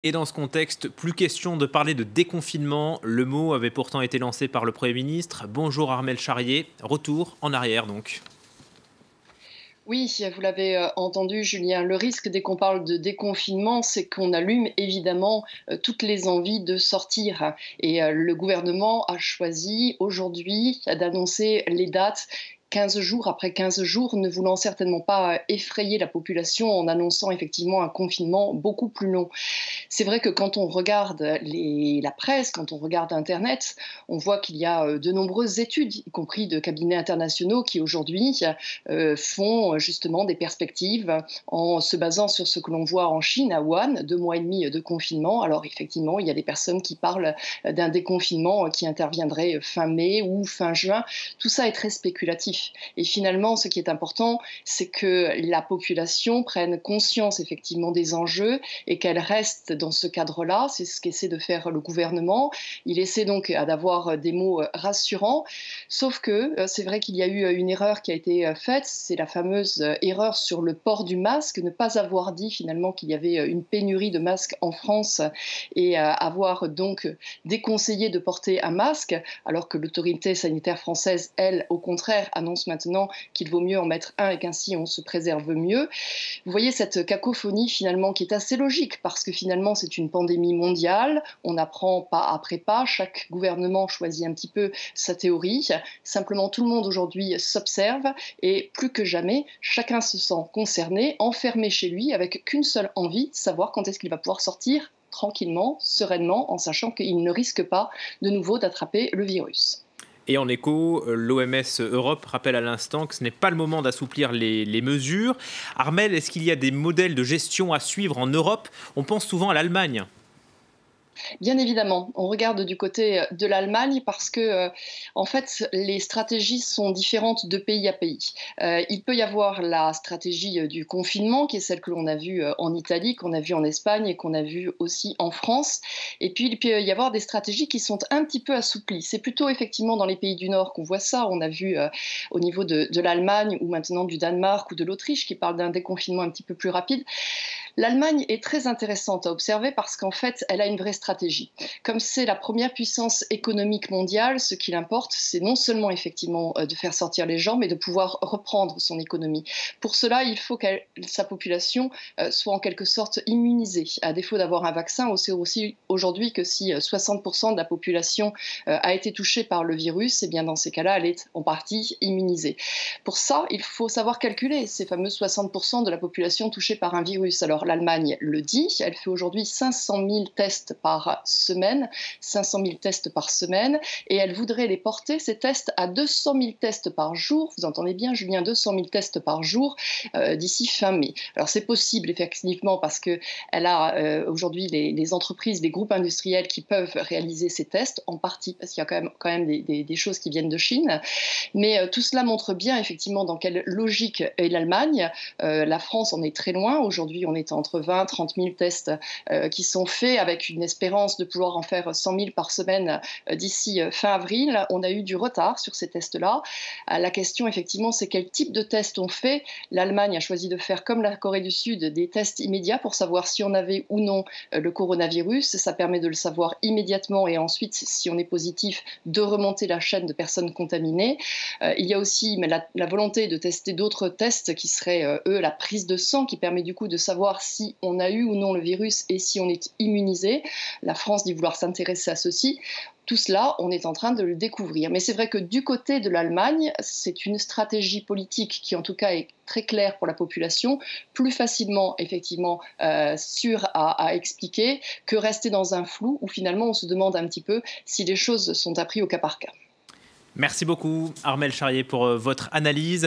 Et dans ce contexte, plus question de parler de déconfinement. Le mot avait pourtant été lancé par le Premier ministre. Bonjour Armel Charrier, retour en arrière donc. Oui, vous l'avez entendu, Julien. Le risque dès qu'on parle de déconfinement, c'est qu'on allume évidemment toutes les envies de sortir. Et le gouvernement a choisi aujourd'hui d'annoncer les dates 15 jours après 15 jours, ne voulant certainement pas effrayer la population en annonçant effectivement un confinement beaucoup plus long. C'est vrai que quand on regarde la presse, quand on regarde Internet, on voit qu'il y a de nombreuses études, y compris de cabinets internationaux, qui aujourd'hui font justement des perspectives en se basant sur ce que l'on voit en Chine, à Wuhan, 2 mois et demi de confinement. Alors effectivement, il y a des personnes qui parlent d'un déconfinement qui interviendrait fin mai ou fin juin. Tout ça est très spéculatif. Et finalement, ce qui est important, c'est que la population prenne conscience effectivement des enjeux et qu'elle reste dans ce cadre-là. C'est ce qu'essaie de faire le gouvernement. Il essaie donc d'avoir des mots rassurants, sauf que c'est vrai qu'il y a eu une erreur qui a été faite, c'est la fameuse erreur sur le port du masque, ne pas avoir dit finalement qu'il y avait une pénurie de masques en France et avoir donc déconseillé de porter un masque, alors que l'autorité sanitaire française, elle, au contraire, annonce maintenant qu'il vaut mieux en mettre un et qu'ainsi on se préserve mieux. Vous voyez cette cacophonie finalement qui est assez logique parce que finalement c'est une pandémie mondiale, on apprend pas après pas, chaque gouvernement choisit un petit peu sa théorie, simplement tout le monde aujourd'hui s'observe et plus que jamais, chacun se sent concerné, enfermé chez lui avec qu'une seule envie, savoir quand est-ce qu'il va pouvoir sortir tranquillement, sereinement, en sachant qu'il ne risque pas de nouveau d'attraper le virus. Et en écho, l'OMS Europe rappelle à l'instant que ce n'est pas le moment d'assouplir les mesures. Armel, est-ce qu'il y a des modèles de gestion à suivre en Europe? On pense souvent à l'Allemagne. Bien évidemment, on regarde du côté de l'Allemagne parce que, en fait, les stratégies sont différentes de pays à pays. Il peut y avoir la stratégie du confinement, qui est celle que l'on a vue en Italie, qu'on a vue en Espagne et qu'on a vue aussi en France. Et puis, il peut y avoir des stratégies qui sont un petit peu assouplies. C'est plutôt effectivement dans les pays du Nord qu'on voit ça. On a vu au niveau de l'Allemagne ou maintenant du Danemark ou de l'Autriche qui parlent d'un déconfinement un petit peu plus rapide. L'Allemagne est très intéressante à observer parce qu'en fait, elle a une vraie stratégie. Comme c'est la première puissance économique mondiale, ce qui l'importe, c'est non seulement effectivement de faire sortir les gens, mais de pouvoir reprendre son économie. Pour cela, il faut que sa population soit en quelque sorte immunisée. À défaut d'avoir un vaccin, on sait aussi aujourd'hui que si 60% de la population a été touchée par le virus, eh bien dans ces cas-là, elle est en partie immunisée. Pour ça, il faut savoir calculer ces fameux 60% de la population touchée par un virus. Alors l'Allemagne le dit, elle fait aujourd'hui 500 000 tests par semaine, 500 000 tests par semaine, et elle voudrait les porter, ces tests, à 200 000 tests par jour. Vous entendez bien, Julien, 200 000 tests par jour d'ici fin mai. Alors c'est possible effectivement parce qu'elle a aujourd'hui les entreprises, les groupes industriels qui peuvent réaliser ces tests, en partie parce qu'il y a quand même des choses qui viennent de Chine. Mais tout cela montre bien effectivement dans quelle logique est l'Allemagne. La France en est très loin. Aujourd'hui, on est entre 20 et 30 000 tests qui sont faits avec une espérance de pouvoir en faire 100 000 par semaine d'ici fin avril. On a eu du retard sur ces tests-là. La question, effectivement, c'est quel type de tests on fait. L'Allemagne a choisi de faire, comme la Corée du Sud, des tests immédiats pour savoir si on avait ou non le coronavirus. Ça permet de le savoir immédiatement et ensuite, si on est positif, de remonter la chaîne de personnes contaminées. Il y a aussi la volonté de tester d'autres tests qui seraient, la prise de sang, qui permet du coup de savoir si on a eu ou non le virus et si on est immunisé. La France dit vouloir s'intéresser à ceci. Tout cela, on est en train de le découvrir. Mais c'est vrai que du côté de l'Allemagne, c'est une stratégie politique qui, en tout cas, est très claire pour la population, plus facilement, effectivement, sûre à expliquer, que rester dans un flou où finalement on se demande un petit peu si les choses sont apprises au cas par cas. Merci beaucoup Armel Charrier pour votre analyse.